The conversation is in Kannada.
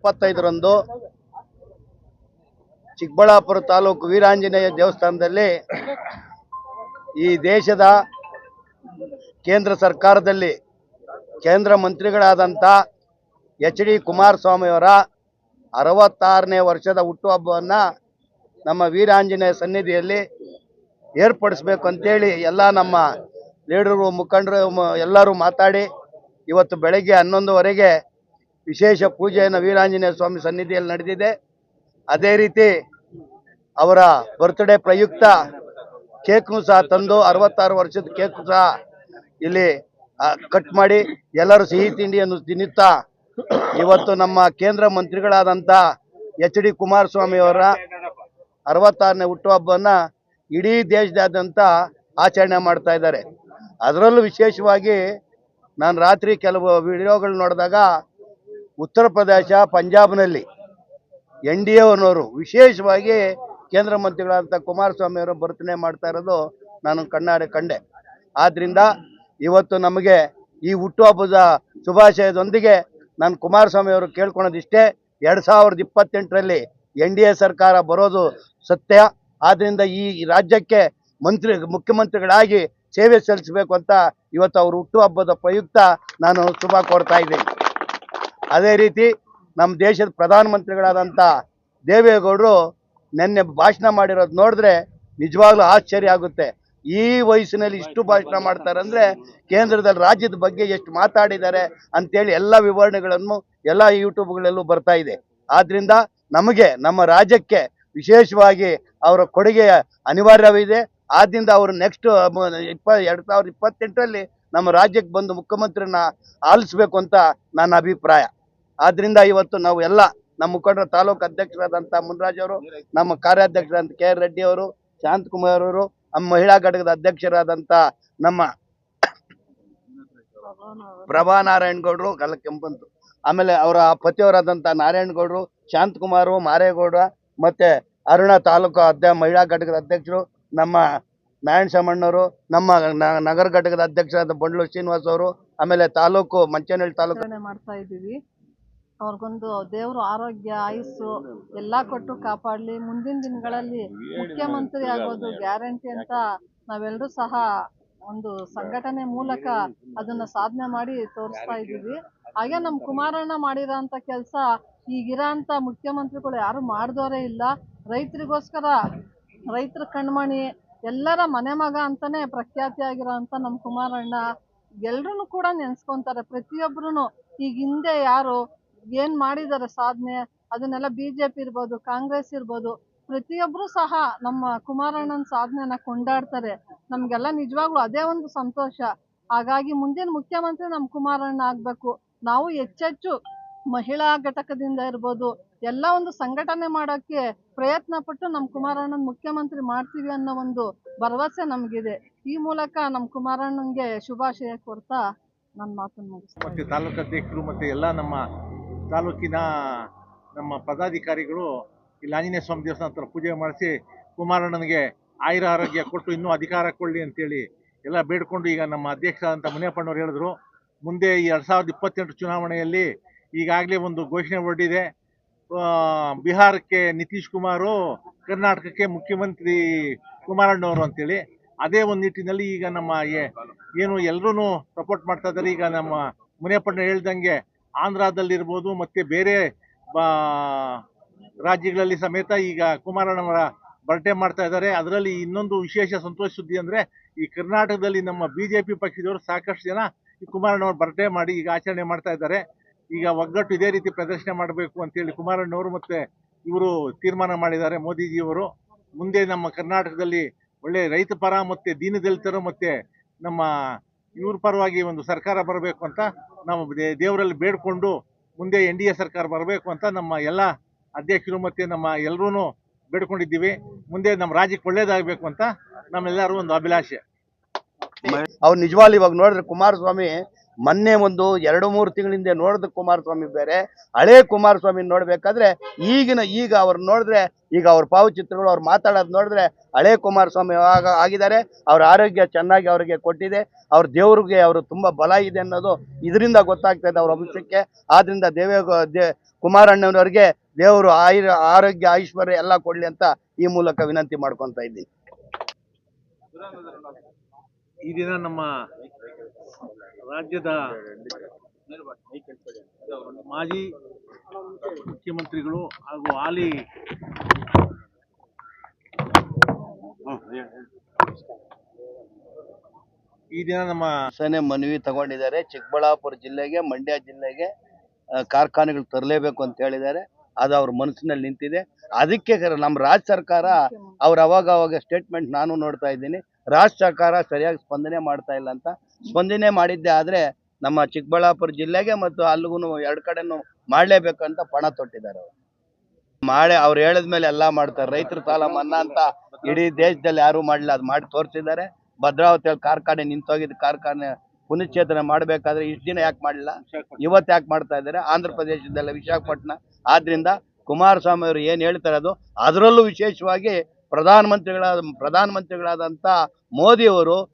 25ರಂದು ಚಿಕ್ಕಬಳ್ಳಾಪುರ ತಾಲೂಕು ವೀರಾಂಜನೇಯ ದೇವಸ್ಥಾನದಲ್ಲಿ ಈ ದೇಶದ ಕೇಂದ್ರ ಸರ್ಕಾರದಲ್ಲಿ ಕೇಂದ್ರ ಮಂತ್ರಿಗಳಾದಂಥ ಎಚ್.ಡಿ. ಕುಮಾರಸ್ವಾಮಿಯವರ 66ನೇ ವರ್ಷದ ಹುಟ್ಟುಹಬ್ಬವನ್ನು ನಮ್ಮ ವೀರಾಂಜನೇಯ ಸನ್ನಿಧಿಯಲ್ಲಿ ಏರ್ಪಡಿಸಬೇಕು ಅಂತೇಳಿ ಎಲ್ಲ ನಮ್ಮ ಲೀಡರು ಮುಖಂಡರು ಎಲ್ಲರೂ ಮಾತಾಡಿ ಇವತ್ತು ಬೆಳಗ್ಗೆ 11:15ಕ್ಕೆ ವಿಶೇಷ ಪೂಜೆಯನ್ನು ವೀರಾಂಜನೇಯ ಸ್ವಾಮಿ ಸನ್ನಿಧಿಯಲ್ಲಿ ನಡೆದಿದೆ. ಅದೇ ರೀತಿ ಅವರ ಬರ್ತ್ಡೇ ಪ್ರಯುಕ್ತ ಕೇಕ್ನು ಸಹ ತಂದು 66 ವರ್ಷದ ಕೇಕ್ ಸಹ ಇಲ್ಲಿ ಕಟ್ ಮಾಡಿ ಎಲ್ಲರೂ ಸಿಹಿ ತಿಂಡಿಯನ್ನು ತಿನ್ನುತ್ತಾ ಇವತ್ತು ನಮ್ಮ ಕೇಂದ್ರ ಮಂತ್ರಿಗಳಾದಂಥ ಎಚ್.ಡಿ. ಕುಮಾರಸ್ವಾಮಿಯವರ 66ನೇ ಹುಟ್ಟುಹಬ್ಬವನ್ನು ಇಡೀ ದೇಶದಾದ್ಯಂತ ಆಚರಣೆ ಮಾಡ್ತಾ ಇದ್ದಾರೆ. ಅದರಲ್ಲೂ ವಿಶೇಷವಾಗಿ ನಾನು ರಾತ್ರಿ ಕೆಲವು ವಿಡಿಯೋಗಳು ನೋಡಿದಾಗ ಉತ್ತರ ಪ್ರದೇಶ, ಪಂಜಾಬ್ನಲ್ಲಿ NDA ವಿಶೇಷವಾಗಿ ಕೇಂದ್ರ ಮಂತ್ರಿಗಳಾದಂಥ ಕುಮಾರಸ್ವಾಮಿ ಅವರು ಬರ್ತಡೇ ಮಾಡ್ತಾ ಇರೋದು ನಾನು ಕಣ್ಣಾರೆ ಕಂಡೆ. ಆದ್ದರಿಂದ ಇವತ್ತು ನಮಗೆ ಈ ಹುಟ್ಟುಹಬ್ಬದ ಶುಭಾಶಯದೊಂದಿಗೆ ನಾನು ಕುಮಾರಸ್ವಾಮಿ ಅವರು ಕೇಳ್ಕೊಳೋದಿಷ್ಟೇ, 2028ರಲ್ಲಿ NDA ಸರ್ಕಾರ ಬರೋದು ಸತ್ಯ. ಆದ್ದರಿಂದ ಈ ರಾಜ್ಯಕ್ಕೆ ಮುಖ್ಯಮಂತ್ರಿಗಳಾಗಿ ಸೇವೆ ಸಲ್ಲಿಸಬೇಕು ಅಂತ ಇವತ್ತು ಅವರು ಹುಟ್ಟುಹಬ್ಬದ ಪ್ರಯುಕ್ತ ನಾನು ಶುಭ ಕೋರ್ತಾ ಇದ್ದೀನಿ. ಅದೇ ರೀತಿ ನಮ್ಮ ದೇಶದ ಪ್ರಧಾನಮಂತ್ರಿಗಳಾದಂಥ ದೇವೇಗೌಡರು ನಿನ್ನೆ ಭಾಷಣ ಮಾಡಿರೋದು ನೋಡಿದ್ರೆ ನಿಜವಾಗ್ಲೂ ಆಶ್ಚರ್ಯ ಆಗುತ್ತೆ. ಈ ವಯಸ್ಸಿನಲ್ಲಿ ಇಷ್ಟು ಭಾಷಣ ಮಾಡ್ತಾರೆ ಅಂದರೆ ಕೇಂದ್ರದಲ್ಲಿ ರಾಜ್ಯದ ಬಗ್ಗೆ ಎಷ್ಟು ಮಾತಾಡಿದ್ದಾರೆ ಅಂತೇಳಿ ಎಲ್ಲ ವಿವರಣೆಗಳನ್ನು ಎಲ್ಲ ಯೂಟ್ಯೂಬ್ಗಳಲ್ಲೂ ಬರ್ತಾ ಇದೆ. ಆದ್ದರಿಂದ ನಮಗೆ ನಮ್ಮ ರಾಜ್ಯಕ್ಕೆ ವಿಶೇಷವಾಗಿ ಅವರ ಕೊಡುಗೆ ಅನಿವಾರ್ಯವಿದೆ. ಆದ್ದರಿಂದ ಅವರು ನೆಕ್ಸ್ಟ್ 2028ರಲ್ಲಿ ನಮ್ಮ ರಾಜ್ಯಕ್ಕೆ ಬಂದು ಮುಖ್ಯಮಂತ್ರಿನ ಆಲಿಸಬೇಕು ಅಂತ ನನ್ನ ಅಭಿಪ್ರಾಯ. ಆದ್ದರಿಂದ ಇವತ್ತು ನಾವು ಎಲ್ಲ ನಮ್ಮ ಮುಖಂಡರ ತಾಲೂಕು ಅಧ್ಯಕ್ಷರಾದಂಥ ಮುನ್ರಾಜ್ ಅವರು, ನಮ್ಮ ಕಾರ್ಯಾಧ್ಯಕ್ಷರಾದಂಥ KR ರೆಡ್ಡಿ ಅವರು, ಶಾಂತಕುಮಾರ್ ಅವರು, ನಮ್ಮ ಮಹಿಳಾ ಘಟಕದ ಅಧ್ಯಕ್ಷರಾದಂಥ ನಮ್ಮ ಪ್ರಭಾ ನಾರಾಯಣಗೌಡರು ಕೆಂಪಂತು, ಆಮೇಲೆ ಅವರ ಪತಿಯವರಾದಂಥ ನಾರಾಯಣಗೌಡರು, ಶಾಂತಕುಮಾರು, ಮಾರೇಗೌಡ, ಮತ್ತು ಅರುಣ ತಾಲೂಕು ಮಹಿಳಾ ಘಟಕದ ಅಧ್ಯಕ್ಷರು ನಮ್ಮ ನಾರಾಯಣ ಶಾಮಣ್ಣವರು, ನಮ್ಮ ನಗರ ಘಟಕದ ಅಧ್ಯಕ್ಷರಾದ ಬಂಡ್ಲೂರು ಶ್ರೀನಿವಾಸ್ ಅವರು, ಆಮೇಲೆ ತಾಲೂಕು ಮಂಚನಹಳ್ಳಿ ತಾಲೂಕು ಮಾಡ್ತಾ ಇದ್ದೀವಿ. ಅವ್ರಿಗೊಂದು ದೇವರು ಆರೋಗ್ಯ ಆಯುಸ್ಸು ಎಲ್ಲ ಕೊಟ್ಟು ಕಾಪಾಡಲಿ. ಮುಂದಿನ ದಿನಗಳಲ್ಲಿ ಮುಖ್ಯಮಂತ್ರಿ ಆಗೋದು ಗ್ಯಾರಂಟಿ ಅಂತ ನಾವೆಲ್ಲರೂ ಸಹ ಒಂದು ಸಂಘಟನೆ ಮೂಲಕ ಅದನ್ನ ಸಾಧನೆ ಮಾಡಿ ತೋರಿಸ್ತಾ ಇದ್ದೀವಿ. ಹಾಗೆ ನಮ್ಮ ಕುಮಾರಣ್ಣ ಮಾಡಿರೋ ಅಂತ ಕೆಲಸ ಈಗಿರೋಂಥ ಮುಖ್ಯಮಂತ್ರಿಗಳು ಯಾರು ಮಾಡಿದವರೇ ಇಲ್ಲ. ರೈತರಿಗೋಸ್ಕರ ರೈತರ ಕಣ್ಮಣಿ, ಎಲ್ಲರ ಮನೆ ಮಗ ಅಂತಾನೆ ಪ್ರಖ್ಯಾತಿ ಆಗಿರೋ ಅಂತ ನಮ್ಮ ಕುಮಾರಣ್ಣ ಎಲ್ರೂ ಕೂಡ ನೆನ್ಸ್ಕೊಂತಾರೆ. ಪ್ರತಿಯೊಬ್ಬರು ಈಗ ಹಿಂದೆ ಯಾರು ಏನ್ ಮಾಡಿದ್ದಾರೆ ಸಾಧನೆ, ಅದನ್ನೆಲ್ಲ BJP ಇರ್ಬೋದು, ಕಾಂಗ್ರೆಸ್ ಇರ್ಬೋದು, ಪ್ರತಿಯೊಬ್ರು ಸಹ ನಮ್ಮ ಕುಮಾರಣ್ಣನ ಸಾಧನೆನ ಕೊಂಡಾಡ್ತಾರೆ. ನಮ್ಗೆಲ್ಲ ನಿಜವಾಗ್ಲೂ ಅದೇ ಒಂದು ಸಂತೋಷ. ಹಾಗಾಗಿ ಮುಂದಿನ ಮುಖ್ಯಮಂತ್ರಿ ನಮ್ಮ ಕುಮಾರಣ್ಣ ಆಗ್ಬೇಕು. ನಾವು ಹೆಚ್ಚೆಚ್ಚು ಮಹಿಳಾ ಘಟಕದಿಂದ ಇರ್ಬೋದು ಎಲ್ಲ ಒಂದು ಸಂಘಟನೆ ಮಾಡೋಕ್ಕೆ ಪ್ರಯತ್ನ ಪಟ್ಟು ನಮ್ಮ ಕುಮಾರಣ್ಣನ ಮುಖ್ಯಮಂತ್ರಿ ಮಾಡ್ತೀವಿ ಅನ್ನೋ ಒಂದು ಭರವಸೆ ನಮಗಿದೆ. ಈ ಮೂಲಕ ನಮ್ಮ ಕುಮಾರಣ್ಣಂಗೆ ಶುಭಾಶಯ ಕೋರ್ತಾ ನನ್ನ ಮಾತನ್ನು ಮುಗಿಸ್ತೀನಿ. ಮತ್ತು ತಾಲೂಕು ಅಧ್ಯಕ್ಷರು ಮತ್ತು ಎಲ್ಲ ನಮ್ಮ ತಾಲೂಕಿನ ನಮ್ಮ ಪದಾಧಿಕಾರಿಗಳು ಇಲ್ಲಿ ಆಂಜನೇಯ ಸ್ವಾಮಿ ದೇವಸ್ಥಾನ ಹತ್ರ ಪೂಜೆ ಮಾಡಿಸಿ ಕುಮಾರಣ್ಣನಿಗೆ ಆಯುರ ಆರೋಗ್ಯ ಕೊಟ್ಟು ಇನ್ನೂ ಅಧಿಕಾರ ಕೊಡಲಿ ಅಂತೇಳಿ ಎಲ್ಲ ಬೇಡ್ಕೊಂಡು, ಈಗ ನಮ್ಮ ಅಧ್ಯಕ್ಷರಾದಂಥ ಮುನಿಯಪ್ಪಣ್ಣವ್ರು ಹೇಳಿದ್ರು, ಮುಂದೆ ಈ 2028 ಚುನಾವಣೆಯಲ್ಲಿ ಈಗಾಗಲೇ ಒಂದು ಘೋಷಣೆ ಹೊರಟಿದೆ. ಬಿಹಾರಕ್ಕೆ ನಿತೀಶ್ ಕುಮಾರು, ಕರ್ನಾಟಕಕ್ಕೆ ಮುಖ್ಯಮಂತ್ರಿ ಕುಮಾರಣ್ಣವರು ಅಂತೇಳಿ. ಅದೇ ಒಂದು ನಿಟ್ಟಿನಲ್ಲಿ ಈಗ ನಮ್ಮ ಏನು ಎಲ್ಲರೂ ಸಪೋರ್ಟ್ ಮಾಡ್ತಾ ಇದ್ದಾರೆ. ಈಗ ನಮ್ಮ ಮುನಿಯಪ್ಪಣ್ಣ ಹೇಳ್ದಂಗೆ ಆಂಧ್ರದಲ್ಲಿರ್ಬೋದು ಮತ್ತು ಬೇರೆ ರಾಜ್ಯಗಳಲ್ಲಿ ಸಮೇತ ಈಗ ಕುಮಾರಣ್ಣವರ ಬರ್ಡೇ ಮಾಡ್ತಾ ಇದ್ದಾರೆ. ಅದರಲ್ಲಿ ಇನ್ನೊಂದು ವಿಶೇಷ ಸಂತೋಷ ಸುದ್ದಿ ಅಂದರೆ ಈ ಕರ್ನಾಟಕದಲ್ಲಿ ನಮ್ಮ BJP ಪಕ್ಷದವರು ಸಾಕಷ್ಟು ಜನ ಈ ಕುಮಾರಣ್ಣವ್ರ ಬರ್ಡೇ ಮಾಡಿ ಈಗ ಆಚರಣೆ ಮಾಡ್ತಾ ಇದ್ದಾರೆ. ಈಗ ಒಗ್ಗಟ್ಟು ಇದೇ ರೀತಿ ಪ್ರದರ್ಶನ ಮಾಡಬೇಕು ಅಂತೇಳಿ ಕುಮಾರಣ್ಣವರು ಮತ್ತು ಇವರು ತೀರ್ಮಾನ ಮಾಡಿದ್ದಾರೆ, ಮೋದಿಜಿಯವರು. ಮುಂದೆ ನಮ್ಮ ಕರ್ನಾಟಕದಲ್ಲಿ ಒಳ್ಳೆ ರೈತ ಪರ ಮತ್ತು ದೀನದಲಿತರು ಮತ್ತು ನಮ್ಮ ಇವ್ರ ಪರವಾಗಿ ಒಂದು ಸರ್ಕಾರ ಬರಬೇಕು ಅಂತ ನಾವು ದೇವರಲ್ಲಿ ಬೇಡ್ಕೊಂಡು ಮುಂದೆ NDA ಸರ್ಕಾರ ಬರಬೇಕು ಅಂತ ನಮ್ಮ ಎಲ್ಲ ಅಧ್ಯಕ್ಷರು ಮತ್ತು ನಮ್ಮ ಎಲ್ಲರೂ ಬೇಡ್ಕೊಂಡಿದ್ದೀವಿ. ಮುಂದೆ ನಮ್ಮ ರಾಜ್ಯಕ್ಕೆ ಒಳ್ಳೇದಾಗಬೇಕು ಅಂತ ನಮ್ಮೆಲ್ಲರೂ ಒಂದು ಅಭಿಲಾಷೆ. ಅವ್ರು ನಿಜವಾಗ್ಲೂ ಇವಾಗ ನೋಡಿದ್ರೆ ಕುಮಾರಸ್ವಾಮಿ ಮೊನ್ನೆ ಒಂದು 2-3 ತಿಂಗಳಿಂದ ನೋಡಿದ ಕುಮಾರಸ್ವಾಮಿ ಬೇರೆ, ಹಳೇ ಕುಮಾರಸ್ವಾಮಿ ನೋಡ್ಬೇಕಾದ್ರೆ ಈಗ ಅವ್ರು ನೋಡಿದ್ರೆ, ಈಗ ಅವ್ರ ಭಾವಚಿತ್ರಗಳು ಅವ್ರು ಮಾತಾಡೋದು ನೋಡಿದ್ರೆ ಹಳೇ ಕುಮಾರಸ್ವಾಮಿ ಆಗಿದ್ದಾರೆ. ಅವ್ರ ಆರೋಗ್ಯ ಚೆನ್ನಾಗಿ ಅವ್ರಿಗೆ ಕೊಟ್ಟಿದೆ, ಅವ್ರ ದೇವ್ರಿಗೆ ಅವರು ತುಂಬಾ ಬಲ ಇದೆ ಅನ್ನೋದು ಇದರಿಂದ ಗೊತ್ತಾಗ್ತಾ ಇದೆ ಅವ್ರ ವಂಶಕ್ಕೆ. ಆದ್ರಿಂದ ಕುಮಾರಣ್ಣನವ್ರಿಗೆ ದೇವರು ಆರೋಗ್ಯ ಐಶ್ವರ್ಯ ಎಲ್ಲ ಕೊಡ್ಲಿ ಅಂತ ಈ ಮೂಲಕ ವಿನಂತಿ ಮಾಡ್ಕೊಂತ ಇದ್ದೀನಿ. ಈ ದಿನ ನಮ್ಮ ರಾಜ್ಯದ ಮಾಜಿ ಮುಖ್ಯಮಂತ್ರಿಗಳು ಹಾಗೂ ಹಾಲಿ ಈ ದಿನ ನಮ್ಮ ಮನವಿ ತಗೊಂಡಿದ್ದಾರೆ. ಚಿಕ್ಕಬಳ್ಳಾಪುರ ಜಿಲ್ಲೆಗೆ, ಮಂಡ್ಯ ಜಿಲ್ಲೆಗೆ ಕಾರ್ಖಾನೆಗಳು ತರಲೇಬೇಕು ಅಂತ ಹೇಳಿದ್ದಾರೆ. ಅದು ಅವ್ರ ಮನಸ್ಸಿನಲ್ಲಿ ನಿಂತಿದೆ. ಅದಕ್ಕೆ ನಮ್ಮ ರಾಜ್ಯ ಸರ್ಕಾರ ಅವ್ರು ಅವಾಗ ಸ್ಟೇಟ್ಮೆಂಟ್ ನಾನು ನೋಡ್ತಾ ಇದ್ದೀನಿ, ರಾಜ್ಯ ಸರ್ಕಾರ ಸರಿಯಾಗಿ ಸ್ಪಂದನೆ ಮಾಡ್ತಾ ಇಲ್ಲ ಅಂತ. ಸ್ಪಂದನೆ ಮಾಡಿದ್ದೆ ಆದ್ರೆ ನಮ್ಮ ಚಿಕ್ಕಬಳ್ಳಾಪುರ ಜಿಲ್ಲೆಗೆ ಮತ್ತು ಅಲ್ಲಿಗೂ 2 ಕಡೆನೂ ಮಾಡ್ಲೇಬೇಕಂತ ಪಣ ತೊಟ್ಟಿದ್ದಾರೆ. ಅವ್ರು ಹೇಳಿದ್ಮೇಲೆ ಎಲ್ಲಾ ಮಾಡ್ತಾರೆ. ರೈತರ ಸಾಲ ಮನ್ನಾ ಅಂತ ಇಡೀ ದೇಶದಲ್ಲಿ ಯಾರು ಮಾಡಲಿಲ್ಲ, ಅದು ಮಾಡಿ ತೋರಿಸಿದ್ದಾರೆ. ಭದ್ರಾವತಿಯಲ್ಲಿ ಕಾರ್ಖಾನೆ ನಿಂತೋಗಿದ್ದ ಕಾರ್ಖಾನೆ ಪುನಶ್ಚೇತನ ಮಾಡಬೇಕಾದ್ರೆ ಇಷ್ಟು ದಿನ ಯಾಕೆ ಮಾಡಲಿಲ್ಲ, ಇವತ್ತು ಯಾಕೆ ಮಾಡ್ತಾ ಇದ್ದಾರೆ? ಆಂಧ್ರ ಪ್ರದೇಶದಲ್ಲ, ವಿಶಾಖಪಟ್ಟಣ. ಆದ್ರಿಂದ ಕುಮಾರಸ್ವಾಮಿ ಅವರು ಏನ್ ಹೇಳ್ತಾರೆ ಅದು, ಅದರಲ್ಲೂ ವಿಶೇಷವಾಗಿ ಪ್ರಧಾನಮಂತ್ರಿಗಳಾದಂತ ಮೋದಿ ಅವರು